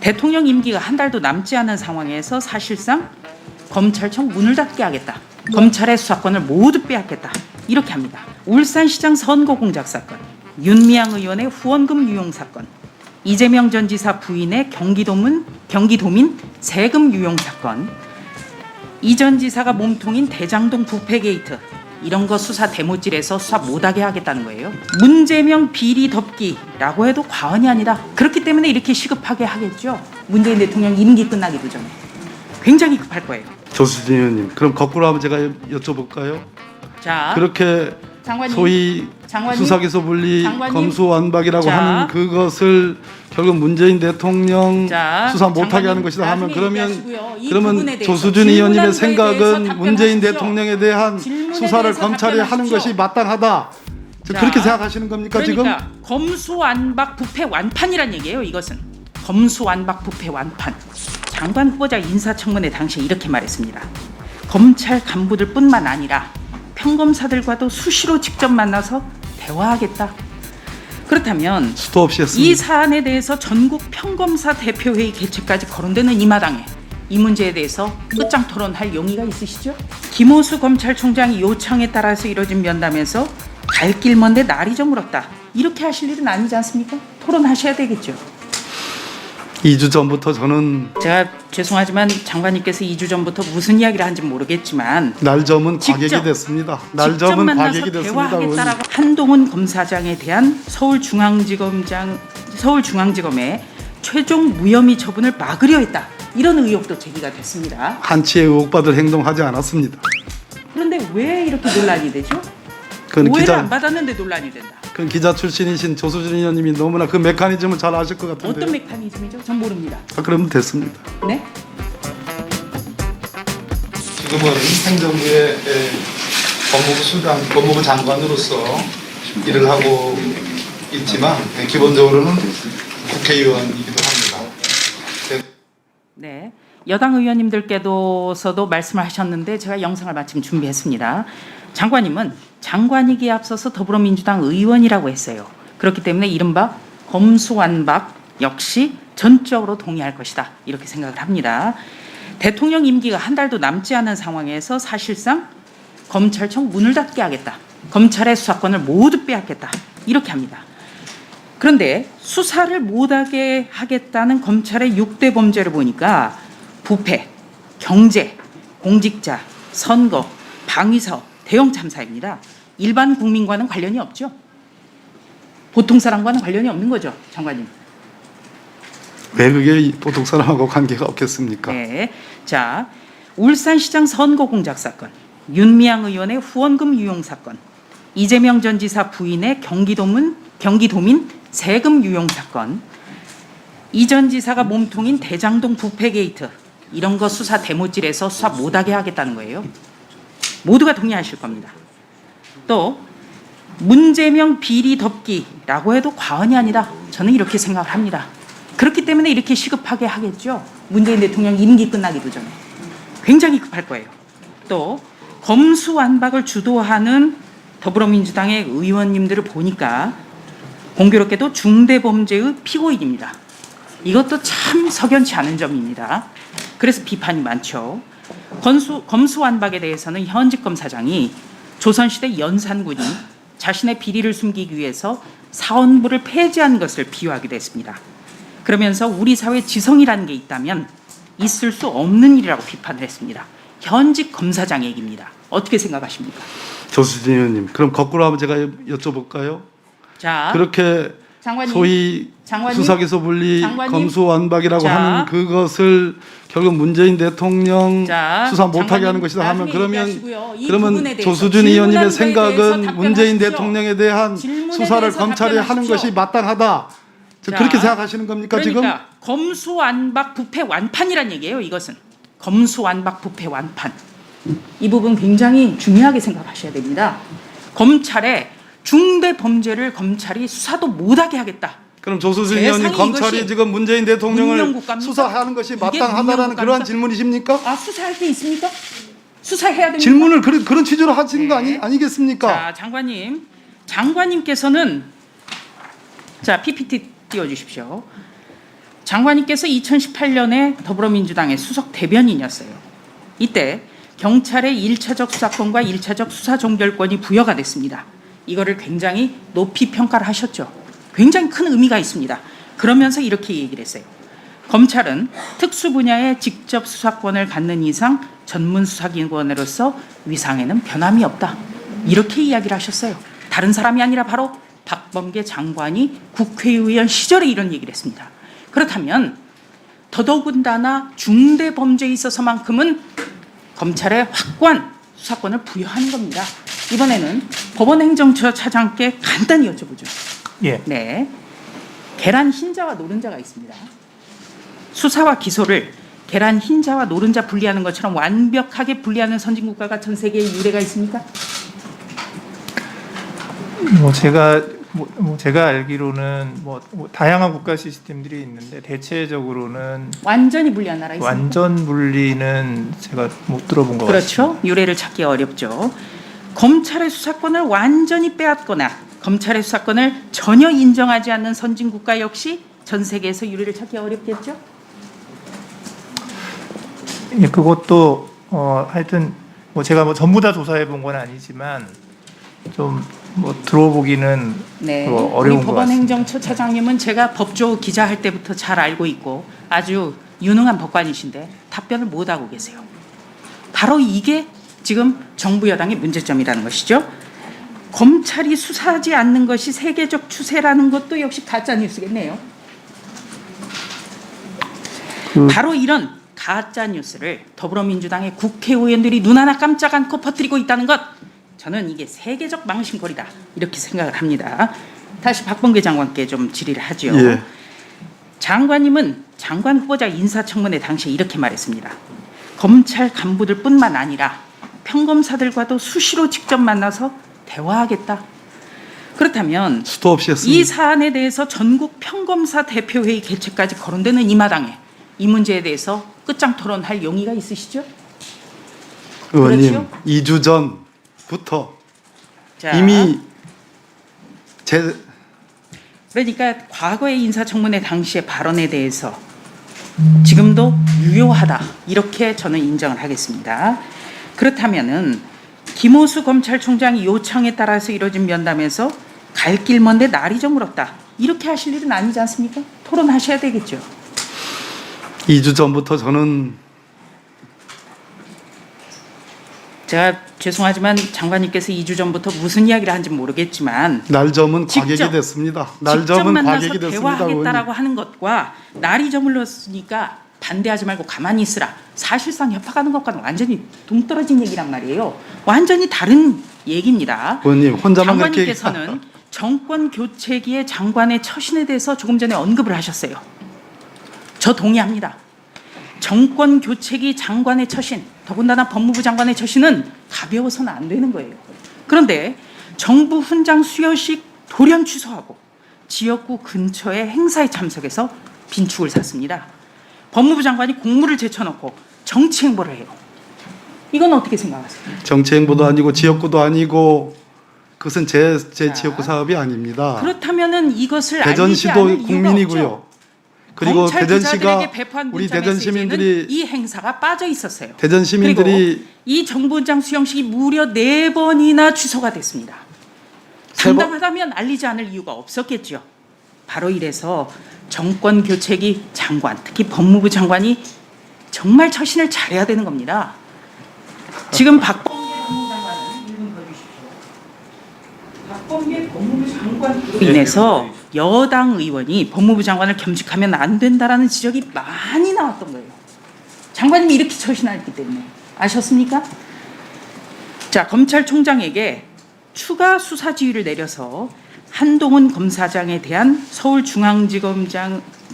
대통령 임기가 한 달도 남지 않은 상황에서 사실상 검찰청 문을 닫게 하겠다. 검찰의 수사권을 모두 빼앗겠다. 이렇게 합니다. 울산시장 선거 공작 사건, 윤미향 의원의 후원금 유용 사건, 이재명 전 지사 부인의 경기도민 세금 유용 사건, 이 전 지사가 몸통인 대장동 부패 게이트, 이런 거 수사 대못질에서 수사 못하게 하겠다는 거예요. 문재명 비리 덮기라고 해도 과언이 아니다. 그렇기 때문에 이렇게 시급하게 하겠죠. 문재인 대통령 임기 끝나기도 전에. 굉장히 급할 거예요. 조수진 의원님, 그럼 거꾸로 한번 제가 여쭤볼까요? 자, 그렇게 장관님, 소위 장관님, 수사기소 분리 장관님, 검수완박이라고 자, 하는 그것을 결국 문재인 대통령 자, 수사 못하게 장관님, 하는 것이다 하면 얘기하시고요. 이 그러면 부분에 대해서 조수진 의원님의 질문한 거에 대해서 생각은 문재인 답변하십시오. 대통령에 대한 질문에 수사를 대해서 검찰이 하는 답변하십시오. 것이 마땅하다. 자, 그렇게 생각하시는 겁니까 그러니까 지금? 검수완박 부패 완판이란 얘기예요. 이것은 검수완박 부패 완판. 장관 후보자 인사청문회 당시에 이렇게 말했습니다. 검찰 간부들뿐만 아니라 평검사들과도 수시로 직접 만나서 대화하겠다. 그렇다면 수도 없이 했습니다. 이 사안에 대해서 전국 평검사 대표회의 개최까지 거론되는 이 마당에 이 문제에 대해서 끝장 토론할 용의가 있으시죠? 김호수 검찰총장이 요청에 따라서 이뤄진 면담에서 갈 길 먼데 날이 저물었다. 이렇게 하실 일은 아니지 않습니까? 토론하셔야 되겠죠. 2주 전부터 저는 제가 죄송하지만 장관님께서 2주 전부터 무슨 이야기를 한지 모르겠지만 날점은 직접, 과객이 됐습니다. 직접 날점은 만나서 과객이 됐습니다. 대화하겠다라고 한동훈 검사장에 대한 서울중앙지검의 최종 무혐의 처분을 막으려 했다. 이런 의혹도 제기가 됐습니다. 한치의 의혹받을 행동하지 않았습니다. 그런데 왜 이렇게 논란이 되죠? 그건 오해를 기자, 안 받았는데 논란이 된다. 그건 기자 출신이신 조수진 의원님이 너무나 그 메커니즘을 잘 아실 것 같은데요. 어떤 메커니즘이죠? 전 모릅니다. 그러면 됐습니다. 네? 지금은 행정부의 법무부 장관으로서 일을 하고 있지만 기본적으로는 국회의원이기도 합니다. 네. 여당 의원님들께서도 말씀을 하셨는데 제가 영상을 마침 준비했습니다. 장관님은 장관이기에 앞서서 더불어민주당 의원이라고 했어요. 그렇기 때문에 이른바 검수완박 역시 전적으로 동의할 것이다. 이렇게 생각을 합니다. 대통령 임기가 한 달도 남지 않은 상황에서 사실상 검찰청 문을 닫게 하겠다. 검찰의 수사권을 모두 빼앗겠다. 이렇게 합니다. 그런데 수사를 못하게 하겠다는 검찰의 6대 범죄를 보니까 부패, 경제, 공직자, 선거, 방위사업, 대형 참사입니다. 일반 국민과는 관련이 없죠. 보통 사람과는 관련이 없는 거죠, 장관님. 왜 그게 보통 사람하고 관계가 없겠습니까? 네. 자, 울산시장 선거 공작 사건, 윤미향 의원의 후원금 유용 사건, 이재명 전 지사 부인의 경기도민 세금 유용 사건, 이 전 지사가 몸통인 대장동 부패 게이트, 이런 거 수사 대못질에서 수사 못하게 하겠다는 거예요. 모두가 동의하실 겁니다. 또 문재명 비리 덮기라고 해도 과언이 아니다. 저는 이렇게 생각을 합니다. 그렇기 때문에 이렇게 시급하게 하겠죠. 문재인 대통령 임기 끝나기도 전에. 굉장히 급할 거예요. 또 검수완박을 주도하는 더불어민주당의 의원님들을 보니까 공교롭게도 중대범죄의 피고인입니다. 이것도 참 석연치 않은 점입니다. 그래서 비판이 많죠. 검수완박에 대해서는 현직 검사장이 조선시대 연산군이 자신의 비리를 숨기기 위해서 사원부를 폐지한 것을 비유하기도 했습니다. 그러면서 우리 사회에 지성이라는 게 있다면 있을 수 없는 일이라고 비판을 했습니다. 현직 검사장 얘기입니다. 어떻게 생각하십니까? 조수진 의원님, 그럼 거꾸로 한번 제가 여쭤볼까요? 자, 그렇게 장관님, 소위 장관님, 수사기소 분리 장관님, 검수완박이라고 자, 하는 그것을 결국 문재인 대통령 자, 수사 못하게 장관님, 하는 것이다 하면 나중에 얘기하시고요. 이 그러면 부분에 대해서 조수진 의원님의 질문한 거에 대해서 생각은 문재인 답변하십시오. 대통령에 대한 질문에 수사를 대해서 검찰이 하는 답변하십시오. 것이 마땅하다. 자, 그렇게 생각하시는 겁니까 그러니까 지금? 검수완박 부패 완판이란 얘기예요. 이것은 검수완박 부패 완판. 이 부분 굉장히 중요하게 생각하셔야 됩니다. 검찰의 중대 범죄를 검찰이 수사도 못하게 하겠다. 그럼 조수진 세상에 의원님, 검찰이 이것이 지금 문재인 대통령을 문명국가입니까? 수사하는 것이 이게 마땅하다라는 문명국가입니까? 그러한 질문이십니까? 아, 수사할 게 있습니까? 수사해야 됩니까? 질문을 그런 취지로 하신 거 네. 아니겠습니까? 자, 장관님께서는 자 PPT 띄워주십시오. 장관님께서 2018년에 더불어민주당의 수석 대변인이었어요. 이때 경찰의 1차적 수사권과 1차적 수사 종결권이 부여가 됐습니다. 이거를 굉장히 높이 평가를 하셨죠. 굉장히 큰 의미가 있습니다. 그러면서 이렇게 얘기를 했어요. 검찰은 특수 분야의 직접 수사권을 갖는 이상 전문 수사기관으로서 위상에는 변함이 없다. 이렇게 이야기를 하셨어요. 다른 사람이 아니라 바로 박범계 장관이 국회의원 시절에 이런 얘기를 했습니다. 그렇다면 더더군다나 중대 범죄에 있어서만큼은 검찰에 확고한 수사권을 부여하는 겁니다. 이번에는 법원행정처 차장께 간단히 여쭤보죠. 예. 네, 계란 흰자와 노른자가 있습니다. 수사와 기소를 계란 흰자와 노른자 분리하는 것처럼 완벽하게 분리하는 선진국가가 전 세계에 유례가 있습니까? 제가 알기로는 다양한 국가 시스템들이 있는데 대체적으로는 완전히 분리한 나라 있습니까? 완전 분리는 제가 못 들어본 것 같습니다. 그렇죠. 유례를 찾기 어렵죠. 검찰의 수사권을 완전히 빼앗거나 검찰의 수사권을 전혀 인정하지 않는 선진국가 역시 전 세계에서 유례를 찾기 어렵겠죠. 예, 그것도 하여튼 제가 전부 다 조사해 본 건 아니지만 좀 들어보기는 네, 어려운 우리 것 같습니다. 법원행정처 차장님은 제가 법조 기자할 때부터 잘 알고 있고 아주 유능한 법관이신데 답변을 못 하고 계세요. 바로 이게 지금 정부 여당의 문제점이라는 것이죠. 검찰이 수사하지 않는 것이 세계적 추세라는 것도 역시 가짜 뉴스겠네요. 바로 이런 가짜 뉴스를 더불어민주당의 국회의원들이 눈 하나 깜짝 않고 퍼뜨리고 있다는 것, 저는 이게 세계적 망신거리다 이렇게 생각을 합니다. 다시 박범계 장관께 좀 질의를 하죠. 예. 장관님은 장관 후보자 인사청문회 당시에 이렇게 말했습니다. 검찰 간부들뿐만 아니라 평검사들과도 수시로 직접 만나서 대화하겠다. 그렇다면 수도 없이 했습니다. 이 사안에 대해서 전국 평검사 대표회의 개최까지 거론되는 이 마당에 이 문제에 대해서 끝장 토론할 용의가 있으시죠? 의원님, 그렇죠? 2주 전부터 자, 이미 그러니까 과거의 인사청문회 당시의 발언에 대해서 지금도 유효하다 이렇게 저는 인정을 하겠습니다. 그렇다면은 김호수 검찰총장이 요청에 따라서 이뤄진 면담에서 갈 길 먼데 날이 저물었다 이렇게 하실 일은 아니지 않습니까? 토론하셔야 되겠죠. 2주 전부터 저는 제가 죄송하지만 장관님께서 2주 전부터 무슨 이야기를 한지 모르겠지만 날점은 직접, 과객이 됐습니다. 직접 날점은 만나서 과객이 됐습니다. 대화하겠다라고 의원님. 하는 것과 날이 저물렀으니까 반대하지 말고 가만히 있으라. 사실상 협박하는 것과는 완전히 동떨어진 얘기란 말이에요. 완전히 다른 얘기입니다. 의원님 혼자만 그렇게 장관님께서는 정권 교체기의 장관의 처신에 대해서 조금 전에 언급을 하셨어요. 저 동의합니다. 정권 교체기 장관의 처신, 더군다나 법무부 장관의 처신은 가벼워서는 안 되는 거예요. 그런데 정부 훈장 수여식 돌연 취소하고 지역구 근처의 행사에 참석해서 빈축을 샀습니다. 법무부 장관이 공무를 제쳐놓고 정치 행보를 해요. 이건 어떻게 생각하세요? 정치 행보도 아니고 지역구도 아니고 그것은 제 지역구 사업이 아닙니다. 그렇다면은 이것을 알리지 대전시도 않을 이유가 국민이고요. 없죠. 그리고 검찰 대전시가 기자들에게 배포한 우리 문자 대전 메시지에는 시민들이 이 행사가 빠져 있었어요. 대전 시민들이 그리고 이 정부장 수용식이 무려 4번이나 취소가 됐습니다. 세 번- 당당하다면 알리지 않을 이유가 없었겠죠. 바로 이래서 정권 교체기 장관, 특히 법무부 장관이 정말 처신을 잘해야 되는 겁니다. 지금 박범계 법무부 장관은 1분 더 주십시오. 박범계 법무부 장관으로 인해서 여당 의원이 법무부 장관을 겸직하면 안 된다라는 지적이 많이 나왔던 거예요. 장관님이 이렇게 처신했기 때문에. 아셨습니까? 자, 검찰총장에게 추가 수사 지휘를 내려서 한동훈 검사장에 대한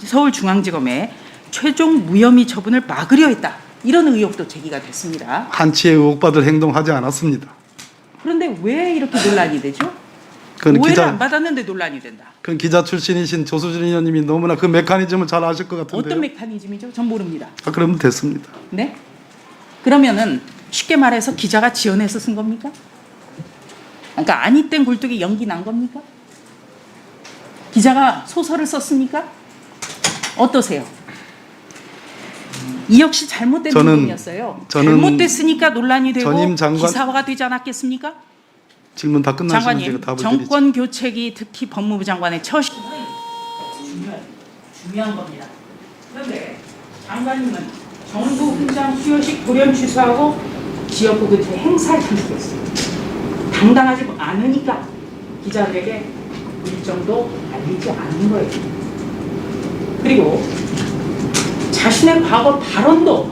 서울중앙지검의 최종 무혐의 처분을 막으려 했다. 이런 의혹도 제기가 됐습니다. 한치의 의혹받을 행동하지 않았습니다. 그런데 왜 이렇게 논란이 되죠? 그건 오해를 안 기자, 받았는데 논란이 된다. 그건 기자 출신이신 조수진 의원님이 너무나 그 메커니즘을 잘 아실 것 같은데요. 어떤 메커니즘이죠? 전 모릅니다. 그러면 됐습니다. 네? 그러면은 쉽게 말해서 기자가 지어내서 쓴 겁니까? 그러니까 아니 땐 굴뚝에 연기 난 겁니까? 기자가 소설을 썼습니까? 어떠세요? 이 역시 잘못된 저는- 행동이었어요. 저는 잘못됐으니까 논란이 되고 전임 장관- 기사화가 되지 않았겠습니까? 질문 다 끝나시면 제가 장관님, 답을 드리죠. 정권 교체기 특히 법무부 장관의 처신은 중요한 겁니다. 그런데 장관님은 정부 훈장 수여식 돌연 취소하고 지역구 근처 행사를 참석했어요. 당당하지 않으니까 기자들에게 일정도 알리지 않는 거예요. 그리고 자신의 과거 발언도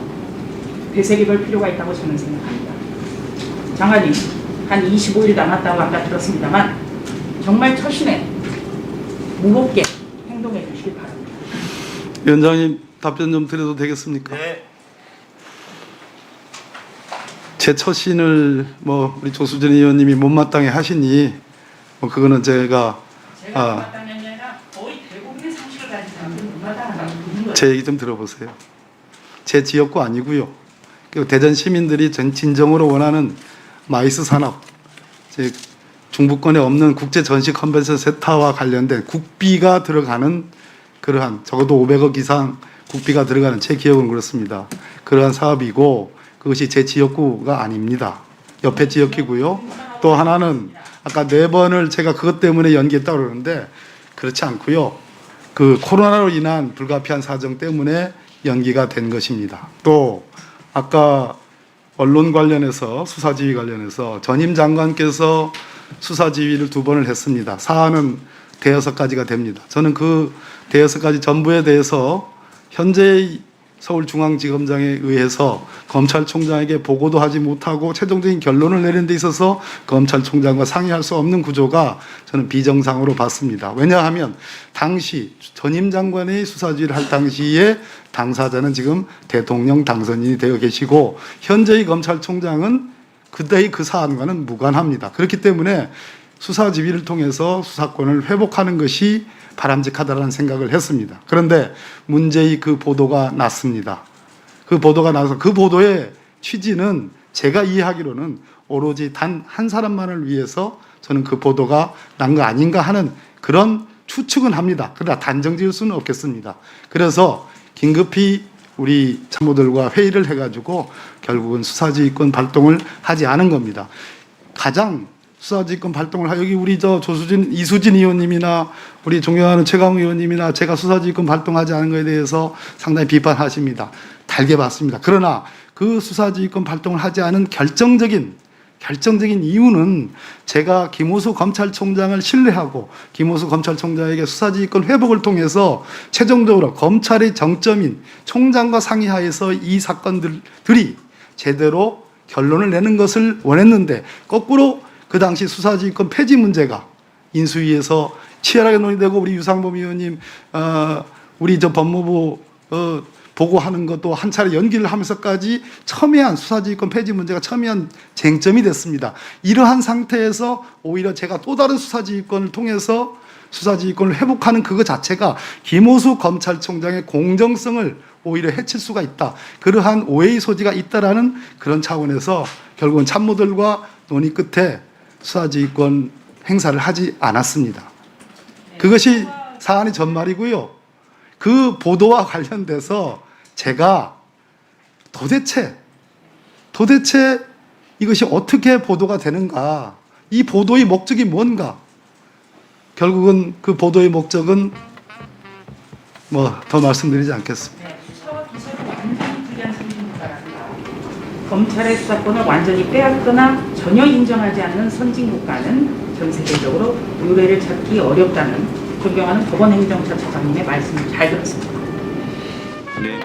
되새겨볼 필요가 있다고 저는 생각합니다. 장관님, 한 25일 남았다고 아까 들었습니다만 정말 처신에 무겁게 행동해 주시기 바랍니다. 위원장님 답변 좀 드려도 되겠습니까? 네. 제 처신을 뭐 우리 조수진 의원님이 못마땅해 하시니 뭐 그거는 제가 제가 못마땅한 게 아니라 거의 대부분의 상식을 가진 사람들이 못마땅하다고 보는 거예요. 제 얘기 좀 들어보세요. 제 지역구 아니고요. 그리고 대전 시민들이 진정으로 원하는 마이스 산업, 즉 중부권에 없는 국제 전시 컨벤션 센터와 관련된 국비가 들어가는 그러한 적어도 500억 이상 국비가 들어가는 제 기억은 그렇습니다. 그러한 사업이고 그것이 제 지역구가 아닙니다. 옆에 지역이고요. 또 하나는 아까 4번을 제가 그것 때문에 연기했다고 그러는데 그렇지 않고요. 그 코로나로 인한 불가피한 사정 때문에 연기가 된 것입니다. 또 아까 언론 관련해서 수사지휘 관련해서 전임 장관께서 수사지휘를 2번을 했습니다. 사안은 대여섯 가지가 됩니다. 저는 그 대여섯 가지 전부에 대해서 현재의 서울중앙지검장에 의해서 검찰총장에게 보고도 하지 못하고 최종적인 결론을 내리는 데 있어서 검찰총장과 상의할 수 없는 구조가 저는 비정상으로 봤습니다. 왜냐하면 당시 전임 장관의 수사지휘를 할 당시에 당사자는 지금 대통령 당선인이 되어 계시고 현재의 검찰총장은 그때의 그 사안과는 무관합니다. 그렇기 때문에 수사지휘를 통해서 수사권을 회복하는 것이 바람직하다는 생각을 했습니다. 그런데 문제의 그 보도가 났습니다. 그 보도가 나서 그 보도의 취지는 제가 이해하기로는 오로지 단 한 사람만을 위해서 저는 그 보도가 난 거 아닌가 하는 그런 추측은 합니다. 그러나 단정 지을 수는 없겠습니다. 그래서 긴급히 우리 참모들과 회의를 해가지고 결국은 수사지휘권 발동을 하지 않은 겁니다. 가장 수사지휘권 발동을 여기 우리 이수진 의원님이나 우리 존경하는 최강욱 의원님이나 제가 수사지휘권 발동하지 않은 것에 대해서 상당히 비판하십니다. 달게 봤습니다. 그러나 그 수사지휘권 발동을 하지 않은 결정적인 이유는 제가 김호수 검찰총장을 신뢰하고 김호수 검찰총장에게 수사지휘권 회복을 통해서 최종적으로 검찰의 정점인 총장과 상의하에서 이 사건들이 제대로 결론을 내는 것을 원했는데 거꾸로 그 당시 수사지휘권 폐지 문제가 인수위에서 치열하게 논의되고 우리 유상범 의원님 우리 법무부 보고하는 것도 한 차례 연기를 하면서까지 첨예한 수사지휘권 폐지 문제가 첨예한 쟁점이 됐습니다. 이러한 상태에서 오히려 제가 또 다른 수사지휘권을 통해서 수사지휘권을 회복하는 그거 자체가 김호수 검찰총장의 공정성을 오히려 해칠 수가 있다. 그러한 오해의 소지가 있다라는 그런 차원에서 결국은 참모들과 논의 끝에 수사지휘권 행사를 하지 않았습니다. 그것이 사안의 전말이고요. 그 보도와 관련돼서 제가 도대체 이것이 어떻게 보도가 되는가, 이 보도의 목적이 뭔가, 결국은 그 보도의 목적은 뭐 더 말씀드리지 않겠습니다. 수사와 기소를 완전히 분리한 선진국가랍니다. 검찰의 수사권을 완전히 빼앗거나 전혀 인정하지 않는 선진국가는 전 세계적으로 유례를 찾기 어렵다는 존경하는 법원행정처 차장님의 말씀을 잘 들었습니다. 네.